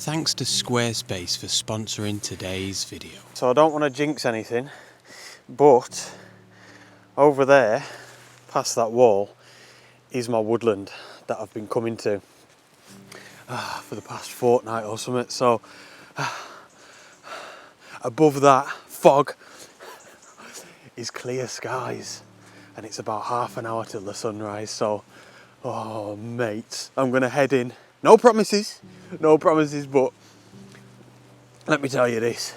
Thanks to Squarespace for sponsoring today's video. So I don't want to jinx anything, but over there, past that wall, is my woodland that I've been coming to for the past fortnight or something. So above that fog is clear skies, and it's about half an hour till the sunrise. So, oh mates, I'm gonna head in. No promises, but let me tell you this.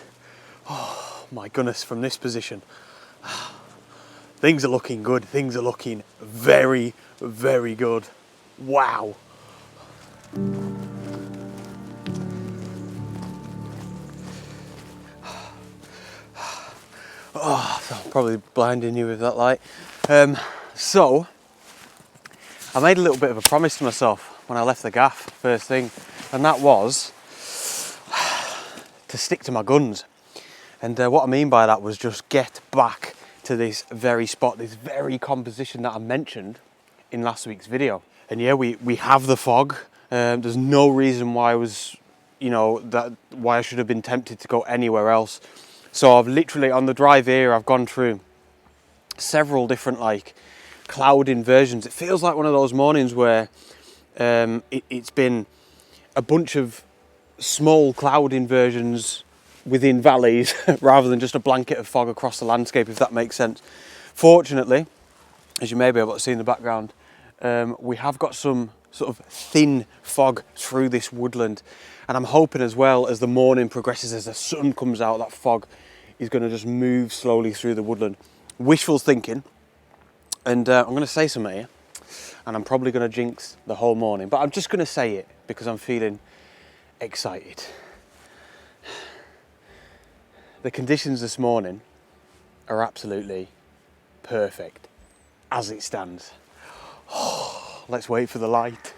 Oh my goodness, from this position, things are looking good. Things are looking very, very good. Wow. Oh, I'm probably blinding you with that light. So, I made a little bit of a promise to myself when I left the gaff first thing, and that was to stick to my guns. And what I mean by that was just get back to this very spot, this very composition that I mentioned in last week's video. And yeah, we have the fog. There's no reason why why I should have been tempted to go anywhere else. So I've literally, on the drive here, I've gone through several different cloud inversions. It feels like one of those mornings where it's been a bunch of small cloud inversions within valleys rather than just a blanket of fog across the landscape, if that makes sense. Fortunately, as you may be able to see in the background, we have got some sort of thin fog through this woodland, and I'm hoping as well, as the morning progresses, as the sun comes out, that fog is going to just move slowly through the woodland. Wishful thinking, and I'm going to say something here, and I'm probably going to jinx the whole morning, but I'm just going to say it because I'm feeling excited. The conditions this morning are absolutely perfect as it stands. Oh, let's wait for the light.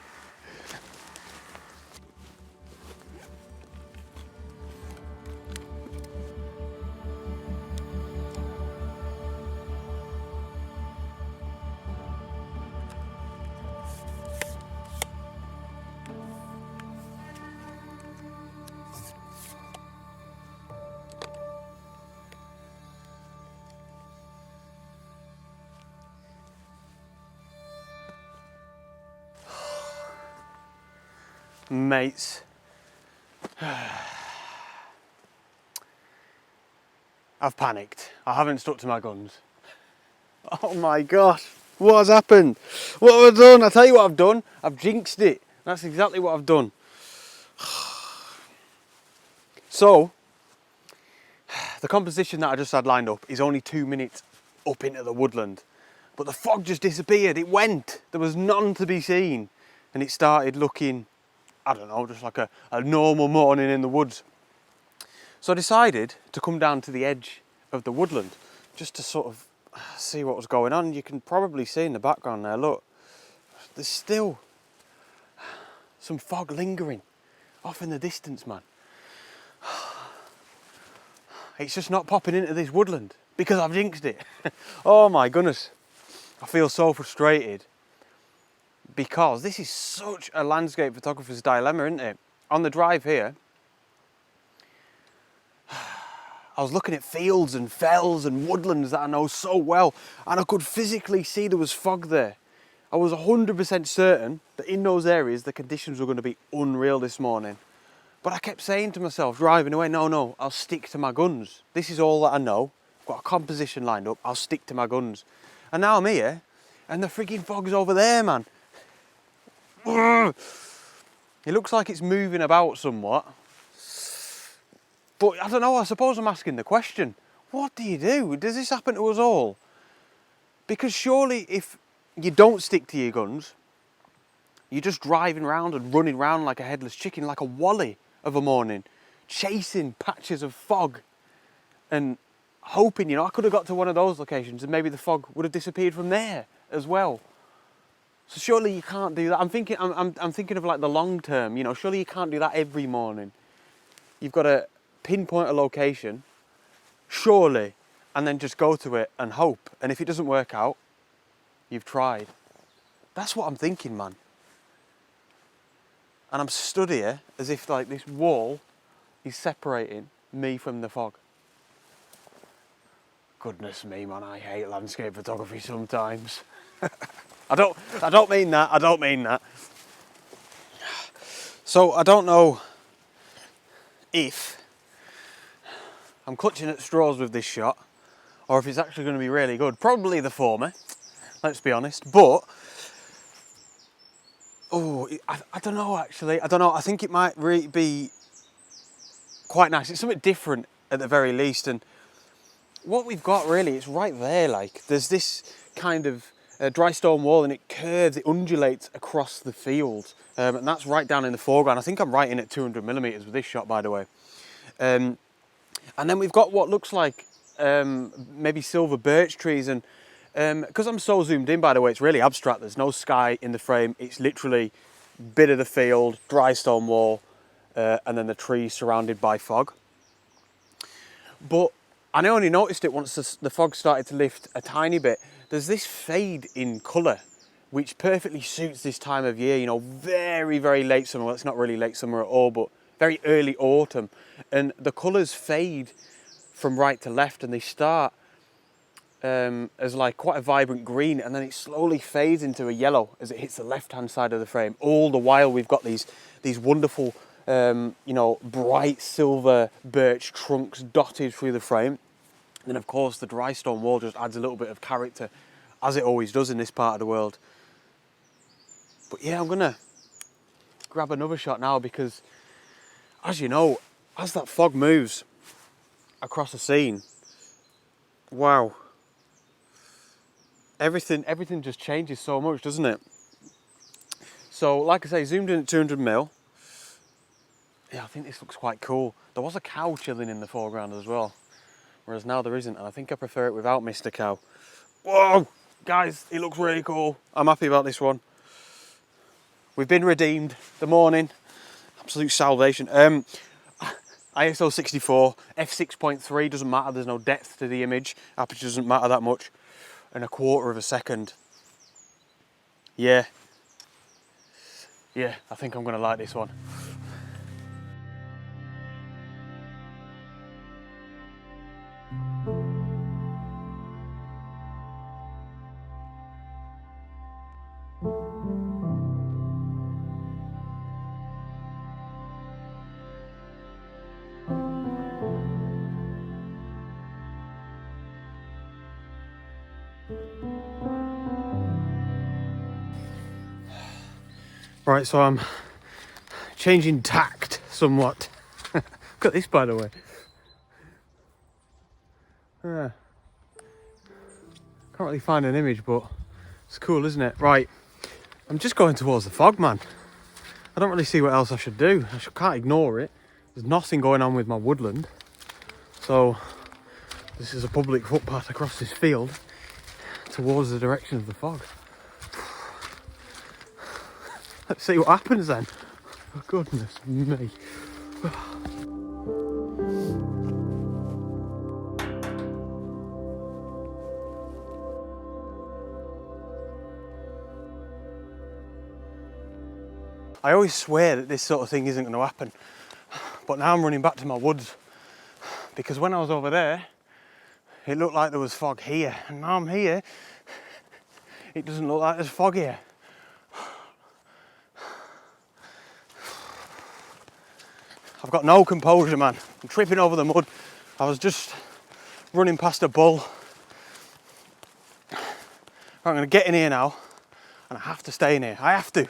Mates, I've panicked. I haven't stuck to my guns. Oh my gosh, what has happened? What have I done? I tell you what I've done. I've jinxed it. That's exactly what I've done. So, the composition that I just had lined up is only 2 minutes up into the woodland. But the fog just disappeared. It went. There was none to be seen. And it started looking, I don't know, just like a normal morning in the woods. So I decided to come down to the edge of the woodland just to sort of see what was going on. You can probably see in the background there, look, there's still some fog lingering off in the distance, man. It's just not popping into this woodland because I've jinxed it. Oh my goodness. I feel so frustrated because this is such a landscape photographer's dilemma, isn't it? On the drive here, I was looking at fields and fells and woodlands that I know so well, and I could physically see there was fog there. I was 100% certain that in those areas the conditions were going to be unreal this morning. But I kept saying to myself, driving away, no, I'll stick to my guns. This is all that I know. I've got a composition lined up, I'll stick to my guns. And now I'm here, and the freaking fog's over there, man. It looks like it's moving about somewhat. But I don't know, I suppose I'm asking the question, what do you do? Does this happen to us all? Because surely if you don't stick to your guns, you're just driving around and running around like a headless chicken, like a wally of a morning, chasing patches of fog and hoping, I could have got to one of those locations and maybe the fog would have disappeared from there as well. So surely you can't do that. I'm thinking of like the long term, surely you can't do that every morning. You've got to pinpoint a location, surely, and then just go to it and hope. And if it doesn't work out, you've tried. That's what I'm thinking, man. and I'm stood here as if like this wall is separating me from the fog. Goodness me, man, I hate landscape photography sometimes. I don't mean that, I don't mean that. So I don't know if I'm clutching at straws with this shot or if it's actually going to be really good. Probably the former, let's be honest. But, I don't know actually. I don't know. I think it might really be quite nice. It's something different at the very least. And what we've got really, it's right there. Like there's this kind of dry stone wall and it curves, it undulates across the field. And that's right down in the foreground. I think I'm right in at 200mm with this shot, by the way. And then we've got what looks like maybe silver birch trees, and because I'm so zoomed in, by the way, it's really abstract. There's no sky in the frame. It's literally bit of the field, dry stone wall, and then the trees surrounded by fog. But I only noticed it once the fog started to lift a tiny bit. There's this fade in colour, which perfectly suits this time of year, you know, very, very late summer. Well, it's not really late summer at all, but very early autumn. And the colours fade from right to left, and they start as like quite a vibrant green, and then it slowly fades into a yellow as it hits the left-hand side of the frame. All the while we've got these wonderful, you know, bright silver birch trunks dotted through the frame. And then of course the dry stone wall just adds a little bit of character, as it always does in this part of the world. But yeah, I'm gonna grab another shot now because, as you know, as that fog moves across the scene, wow, everything just changes so much, doesn't it? So, like I say, zoomed in at 200mm. Yeah, I think this looks quite cool. There was a cow chilling in the foreground as well, whereas now there isn't, and I think I prefer it without Mr. Cow. Whoa, guys, it looks really cool. I'm happy about this one. We've been redeemed. The morning, absolute salvation. ISO 64, f6.3, doesn't matter, there's no depth to the image, aperture doesn't matter that much, and 1/4 of a second. Yeah, I think I'm gonna like this one. Right, so I'm changing tact somewhat. Look at this, by the way. Can't really find an image, but it's cool, isn't it? Right, I'm just going towards the fog, man. I don't really see what else I should do. I can't ignore it. There's nothing going on with my woodland. So this is a public footpath across this field towards the direction of the fog. Let's see what happens then. Oh, goodness me. I always swear that this sort of thing isn't going to happen, but now I'm running back to my woods, because when I was over there it looked like there was fog here, and now I'm here, it doesn't look like there's fog here. I've got no composure, man. I'm tripping over the mud. I was just running past a bull. I'm going to get in here now, and I have to stay in here. I have to.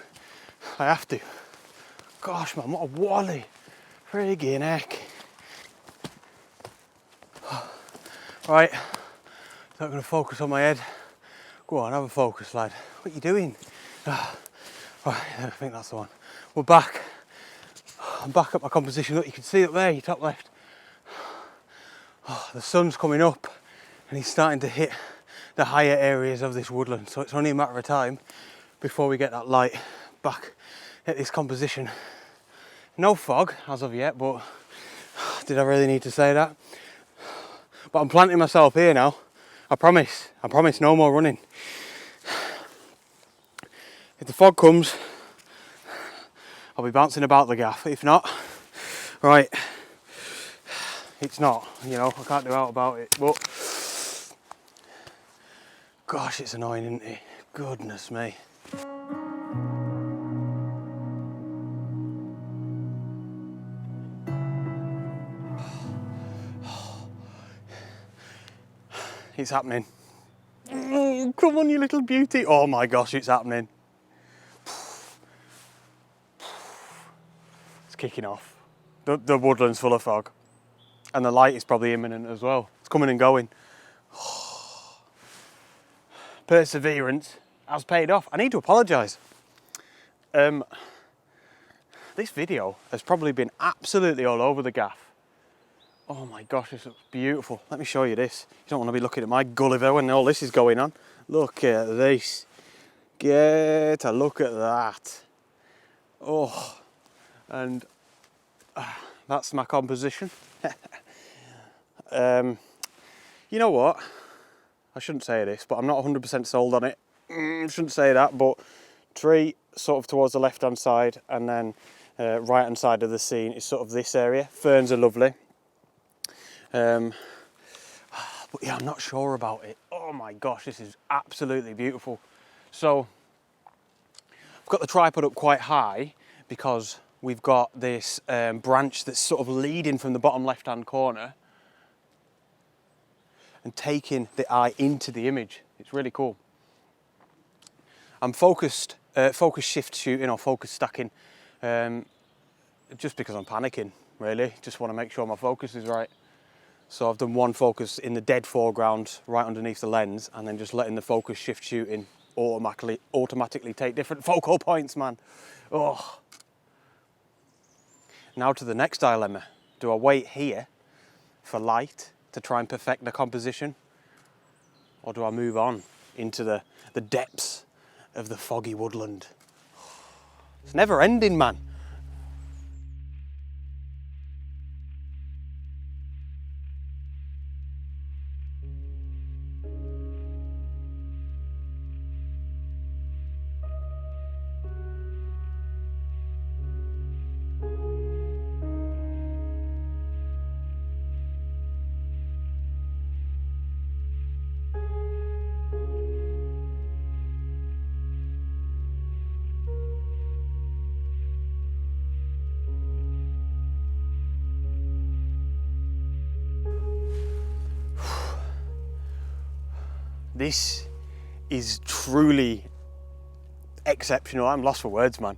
Gosh, man, what a wally. Friggin' heck. Right, not going to focus on my head. Go on, have a focus, lad. What are you doing? Right, I think that's the one. We're back. I'm back at my composition. Look, you can see up there, your top left. Oh, the sun's coming up and he's starting to hit the higher areas of this woodland. So it's only a matter of time before we get that light back at this composition. No fog as of yet, but did I really need to say that? But I'm planting myself here now. I promise no more running. If the fog comes, I'll be bouncing about the gaff. If not, right, it's not, you know, I can't do out about it, but gosh, it's annoying, isn't it? Goodness me. It's happening. Come on, you little beauty. Oh my gosh, it's happening. It's kicking off. The woodland's full of fog. And the light is probably imminent as well. It's coming and going. Perseverance has paid off. I need to apologise. This video has probably been absolutely all over the gaff. Oh my gosh, this looks beautiful. Let me show you this. You don't want to be looking at my Gulliver when all this is going on. Look at this. Get a look at that. Oh, and that's my composition. You know what? I shouldn't say this, but I'm not 100% sold on it. Shouldn't say that, but tree sort of towards the left-hand side, and then right-hand side of the scene is sort of this area. Ferns are lovely. But yeah, I'm not sure about it. Oh my gosh, this is absolutely beautiful. So I've got the tripod up quite high because we've got this branch that's sort of leading from the bottom left-hand corner and taking the eye into the image. It's really cool. I'm focus shift shooting or focus stacking just because I'm panicking, really. Just want to make sure my focus is right. So I've done one focus in the dead foreground right underneath the lens, and then just letting the focus shift shooting automatically take different focal points, man. Oh. Now to the next dilemma. Do I wait here for light to try and perfect the composition, or do I move on into the depths of the foggy woodland? It's never ending, man. This is truly exceptional. I'm lost for words, man.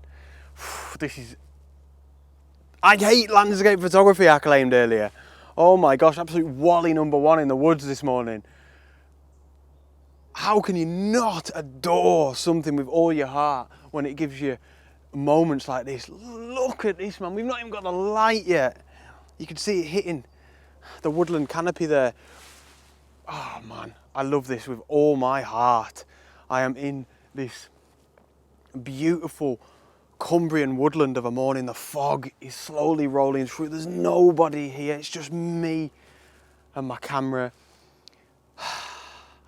This is... I hate landscape photography, I claimed earlier. Oh my gosh, absolute Wally #1 in the woods this morning. How can you not adore something with all your heart when it gives you moments like this? Look at this, man. We've not even got the light yet. You can see it hitting the woodland canopy there. Oh man, I love this with all my heart. I am in this beautiful Cumbrian woodland of a morning. The fog is slowly rolling through. There's nobody here. It's just me and my camera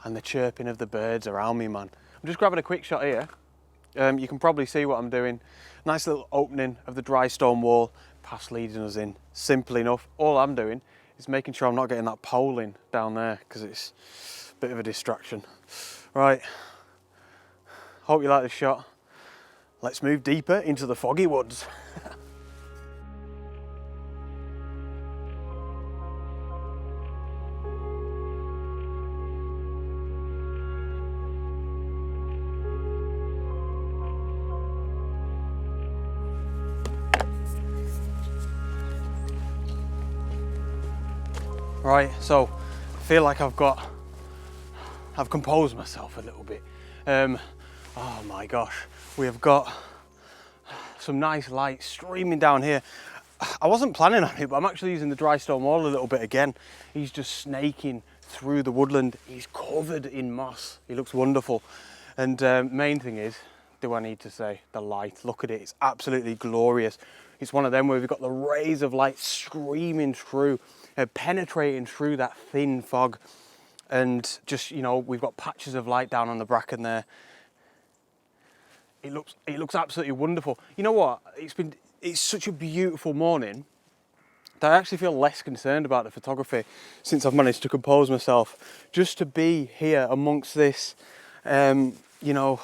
and the chirping of the birds around me, man. I'm just grabbing a quick shot here. You can probably see what I'm doing. Nice little opening of the dry stone wall, past leading us in. Simple enough. All I'm doing is making sure I'm not getting that pole in down there, because it's a bit of a distraction. Right, hope you like this shot. Let's move deeper into the foggy woods. Right, so I feel like I've composed myself a little bit. Oh my gosh, we have got some nice light streaming down here. I wasn't planning on it, but I'm actually using the dry stone wall a little bit again. He's just snaking through the woodland. He's covered in moss. He looks wonderful. And main thing is, do I need to say, the light. Look at it, it's absolutely glorious. It's one of them where we've got the rays of light streaming through, penetrating through that thin fog. And just, you know, we've got patches of light down on the bracken there. It looks absolutely wonderful. You know what? It's such a beautiful morning that I actually feel less concerned about the photography since I've managed to compose myself. Just to be here amongst this, you know,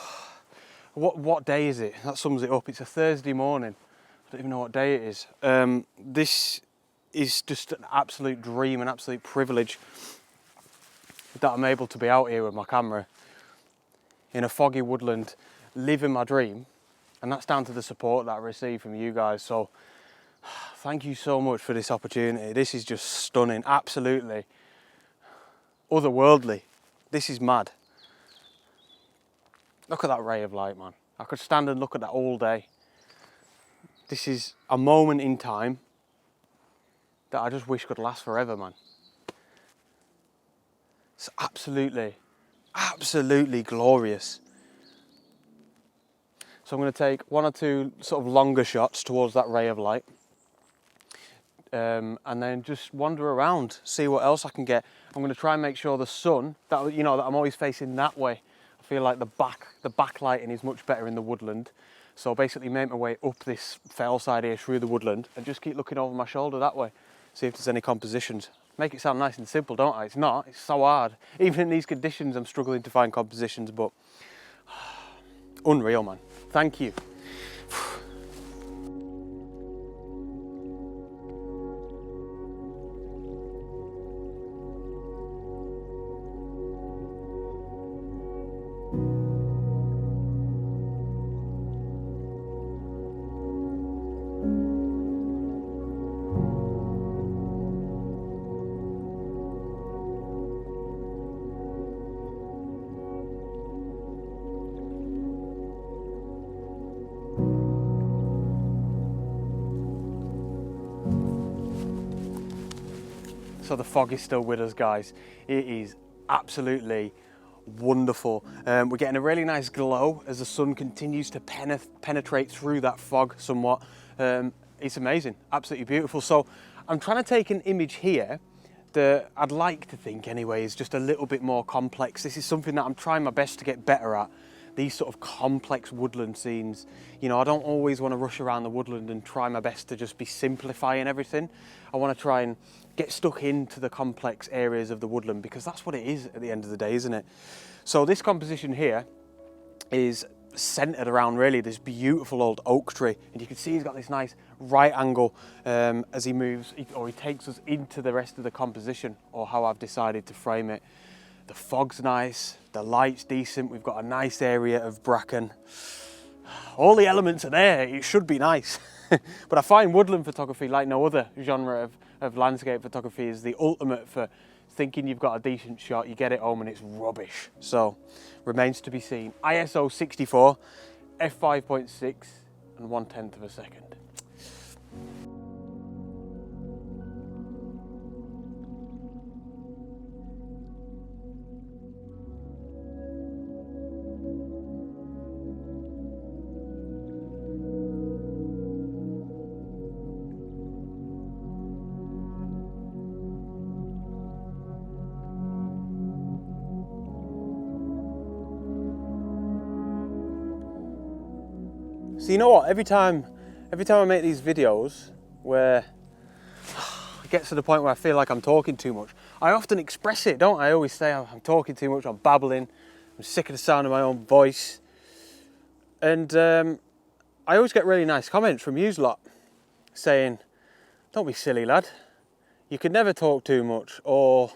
what day is it? That sums it up. It's a Thursday morning. I don't even know what day it is. This is just an absolute dream, an absolute privilege that I'm able to be out here with my camera in a foggy woodland, living my dream. And that's down to the support that I receive from you guys. So thank you so much for this opportunity. This is just stunning, absolutely otherworldly. This is mad. Look at that ray of light, man. I could stand and look at that all day. This is a moment in time that I just wish could last forever, man. It's absolutely glorious. So I'm going to take one or two sort of longer shots towards that ray of light. And then just wander around, see what else I can get. I'm going to try and make sure the sun, that, you know, that I'm always facing that way. I feel like the backlighting is much better in the woodland. So basically make my way up this fell side here through the woodland and just keep looking over my shoulder that way. See if there's any compositions. Make it sound nice and simple, don't I? It's not, it's so hard. Even in these conditions, I'm struggling to find compositions, but unreal, man. Thank you. So the fog is still with us, guys. It is absolutely wonderful. We're getting a really nice glow as the sun continues to penetrate through that fog somewhat. It's amazing, absolutely beautiful. So I'm trying to take an image here that I'd like to think anyway is just a little bit more complex. This is something that I'm trying my best to get better at. These sort of complex woodland scenes. You know, I don't always want to rush around the woodland and try my best to just be simplifying everything. I want to try and get stuck into the complex areas of the woodland because that's what it is at the end of the day, isn't it? So this composition here is centered around really this beautiful old oak tree, and you can see he's got this nice right angle as he moves, or he takes us into the rest of the composition, or how I've decided to frame it. The fog's nice, the light's decent, we've got a nice area of bracken. All the elements are there, it should be nice. But I find woodland photography, like no other genre of landscape photography, is the ultimate for thinking you've got a decent shot, you get it home and it's rubbish. So, remains to be seen. ISO 64, f5.6 and 1/10 of a second. So you know what, every time I make these videos where it gets to the point where I feel like I'm talking too much, I often express it, don't I? I always say I'm talking too much, I'm babbling, I'm sick of the sound of my own voice. And I always get really nice comments from yous lot saying, don't be silly, lad, you could never talk too much, or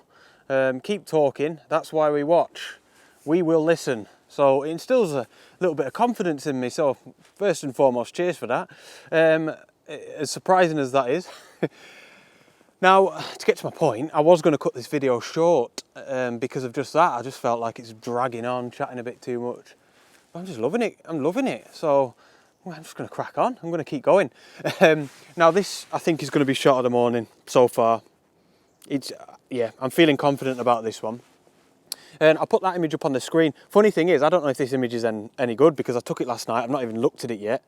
keep talking, that's why we watch, we will listen. So it instills a little bit of confidence in me. So first and foremost, cheers for that. As surprising as that is. Now, to get to my point, I was going to cut this video short because of just that. I just felt like it's dragging on, chatting a bit too much. But I'm just loving it. I'm loving it. So well, I'm just going to crack on. I'm going to keep going. Now this, I think, is going to be shot of the morning so far. Yeah, I'm feeling confident about this one. And I'll put that image up on the screen. Funny thing is, I don't know if this image is any good because I took it last night. I've not even looked at it yet.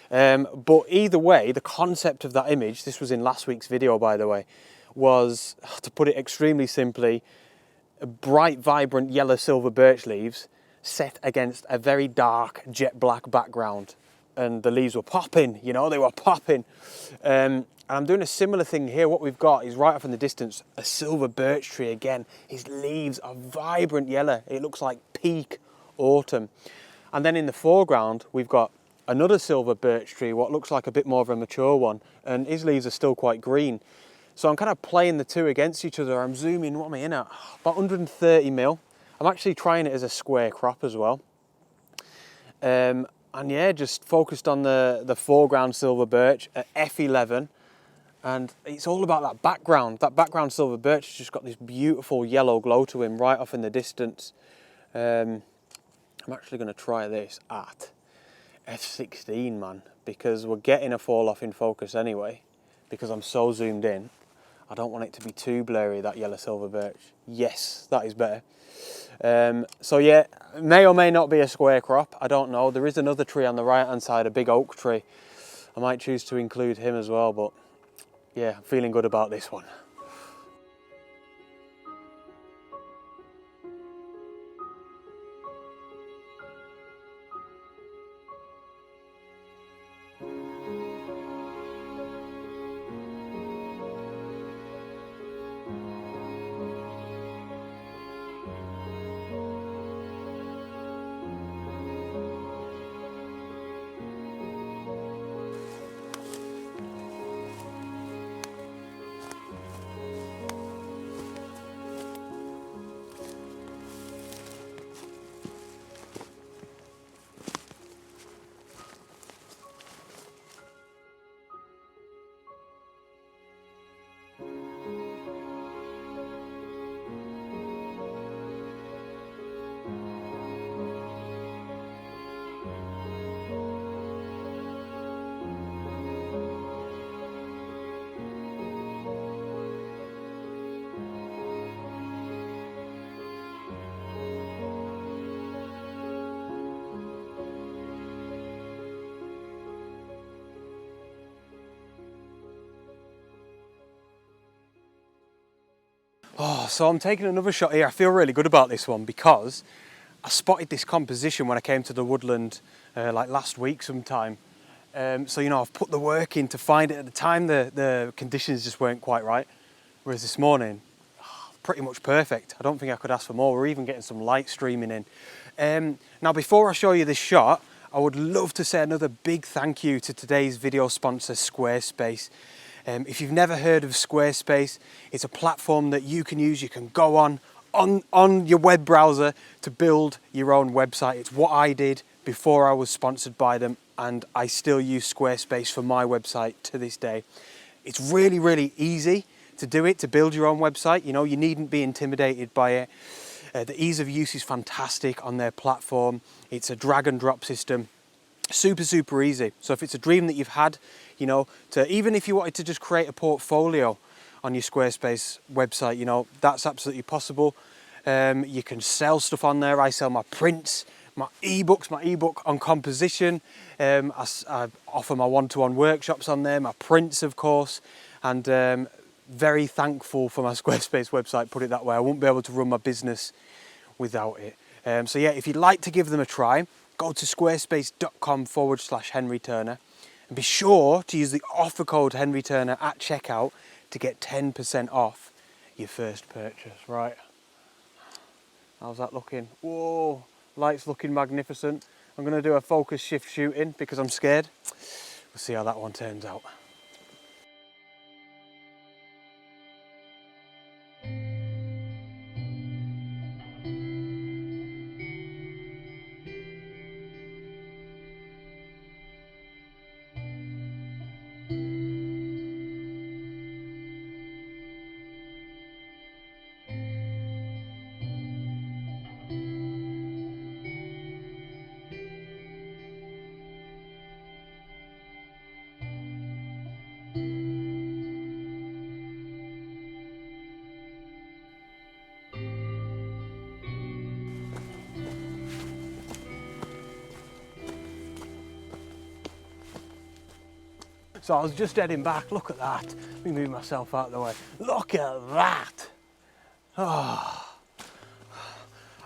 But either way, the concept of that image, this was in last week's video, by the way, was, to put it extremely simply, bright, vibrant yellow silver birch leaves set against a very dark jet black background, and the leaves were popping, you know, they were popping. And I'm doing a similar thing here. What we've got is right off in the distance, a silver birch tree again. His leaves are vibrant yellow. It looks like peak autumn. And then in the foreground, we've got another silver birch tree, what looks like a bit more of a mature one, and his leaves are still quite green. So I'm kind of playing the two against each other. I'm zooming, what am I in at? About 130 mil. I'm actually trying it as a square crop as well. And yeah, just focused on the foreground silver birch at f11. And it's all about that background. That background silver birch has just got this beautiful yellow glow to him right off in the distance. I'm actually going to try this at f16, man, because we're getting a fall off in focus anyway, because I'm so zoomed in. I don't want it to be too blurry, that yellow silver birch. Yes, that is better. So yeah, may or may not be a square crop, I don't know. There is another tree on the right hand side, a big oak tree. I might choose to include him as well, but yeah, I'm feeling good about this one. Oh, so I'm taking another shot here. I feel really good about this one because I spotted this composition when I came to the woodland like last week sometime. So, you know, I've put the work in to find it. At the time, the conditions just weren't quite right. Whereas this morning, pretty much perfect. I don't think I could ask for more. We're even getting some light streaming in. Now, before I show you this shot, I would love to say another big thank you to today's video sponsor, Squarespace. If you've never heard of Squarespace, it's a platform that you can use. You can go on your web browser to build your own website. It's what I did before I was sponsored by them, and I still use Squarespace for my website to this day. It's really, really easy to do it, to build your own website. You know, you needn't be intimidated by it. The ease of use is fantastic on their platform. It's a drag and drop system. Super, super easy. So if it's a dream that you've had, you know, even if you wanted to just create a portfolio on your Squarespace website, you know, that's absolutely possible. You can sell stuff on there. I sell my prints, my ebooks, my ebook on composition. I offer my one-to-one workshops on there, my prints, of course, and very thankful for my Squarespace website, put it that way. I wouldn't be able to run my business without it. So yeah, if you'd like to give them a try, go to squarespace.com/Henry Turner and be sure to use the offer code Henry Turner at checkout to get 10% off your first purchase. Right, how's that looking? Whoa, light's looking magnificent. I'm going to do a focus shift shooting because I'm scared. We'll see how that one turns out. So I was just heading back. Look at that. Let me move myself out of the way. Look at that. Oh.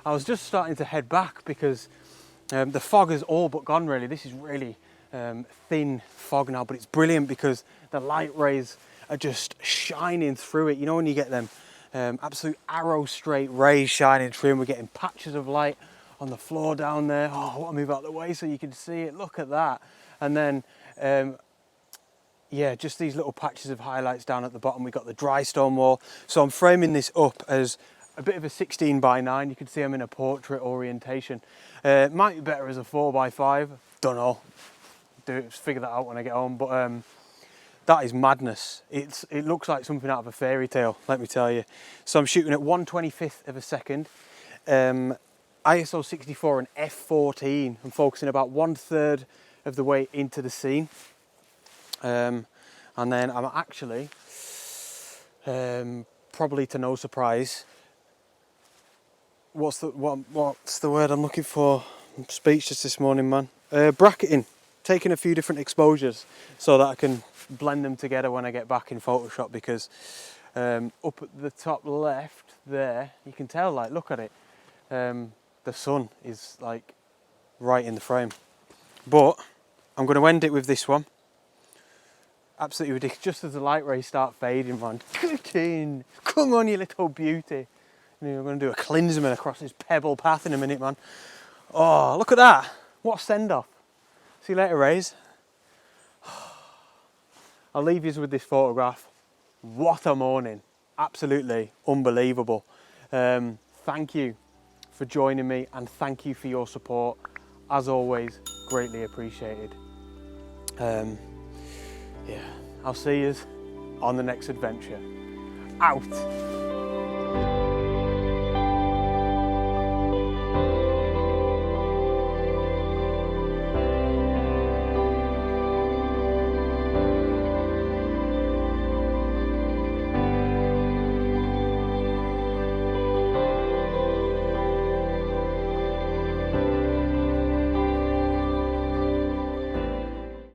I was just starting to head back because the fog is all but gone really. This is really thin fog now, but it's brilliant because the light rays are just shining through it. You know when you get them absolute arrow straight rays shining through, and we're getting patches of light on the floor down there. Oh, I want to move out of the way so you can see it. Look at that. And then yeah, just these little patches of highlights down at the bottom. We've got the dry stone wall. So I'm framing this up as a bit of a 16 by 9. You can see I'm in a portrait orientation. It might be better as a 4 by 5. Don't know. Figure that out when I get home. But that is madness. It looks like something out of a fairy tale, let me tell you. So I'm shooting at 1/25 of a second. ISO 64 and f14. I'm focusing about 1/3 of the way into the scene. And then I'm actually, probably to no surprise, what's the word I'm looking for? I'm speechless this morning, man. Bracketing, taking a few different exposures so that I can blend them together when I get back in Photoshop, because up at the top left there, you can tell, like, look at it, the sun is like right in the frame. But I'm going to end it with this one. Absolutely ridiculous. Just as the light rays start fading, man. Come on, you little beauty. And I'm going to do a Klinsmann across this pebble path in a minute, man. Oh, look at that. What a send-off. See you later, rays. I'll leave you with this photograph. What a morning. Absolutely unbelievable. Thank you for joining me, and thank you for your support. As always, greatly appreciated. Yeah, I'll see you on the next adventure. Out.